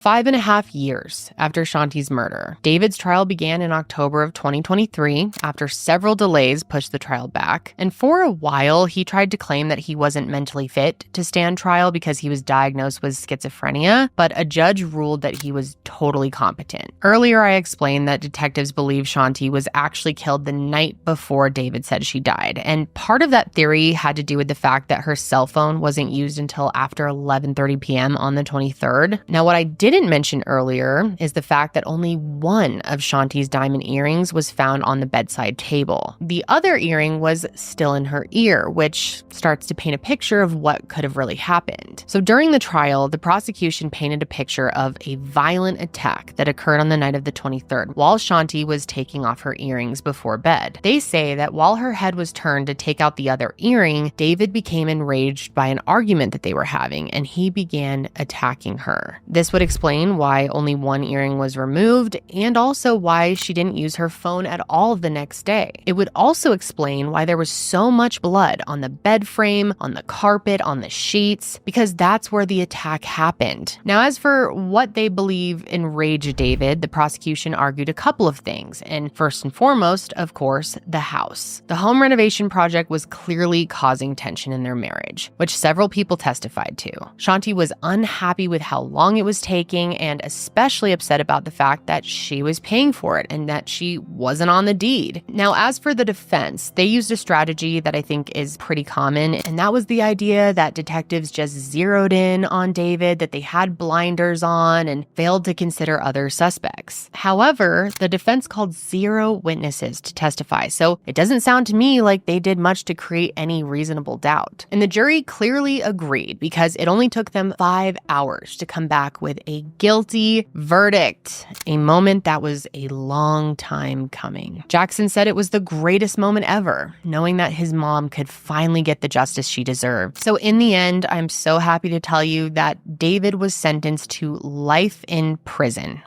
5.5 years after Shanti's murder, David's trial began in October of 2023 after several delays pushed the trial back. And for a while, he tried to claim that he wasn't mentally fit to stand trial because he was diagnosed with schizophrenia, but a judge ruled that he was totally competent. Earlier, I explained that detectives believe Shanti was actually killed the night before David said she died. And part of that theory had to do with the fact that her cell phone wasn't used until after 11:30 p.m. on the 23rd. Now, what I didn't mention earlier is the fact that only one of Shanti's diamond earrings was found on the bedside table. The other earring was still in her ear, which starts to paint a picture of what could have really happened. So during the trial, the prosecution painted a picture of a violent attack that occurred on the night of the 23rd while Shanti was taking off her earrings before bed. They say that while her head was turned to take out the other earring, David became enraged by an argument that they were having, and he began attacking her. This would explain why only one earring was removed and also why she didn't use her phone at all the next day. It would also explain why there was so much blood on the bed frame, on the carpet, on the sheets, because that's where the attack happened. Now, as for what they believe enraged David, the prosecution argued a couple of things, and first and foremost, of course, the house. The home renovation project was clearly causing tension in their marriage, which several people testified to. Shanti was unhappy with how long it was taking and especially upset about the fact that she was paying for it and that she wasn't on the deed. Now, as for the defense, they used a strategy that I think is pretty common, and that was the idea that detectives just zeroed in on David, that they had blinders on and failed to consider other suspects. However, the defense called 0 witnesses to testify, so it doesn't sound to me like they did much to create any reasonable doubt. And the jury clearly agreed because it only took them 5 hours to come back with a guilty verdict, a moment that was a long time coming. Jackson said it was the greatest moment ever, knowing that his mom could finally get the justice she deserved. So in the end, I'm so happy to tell you that David was sentenced to life in prison,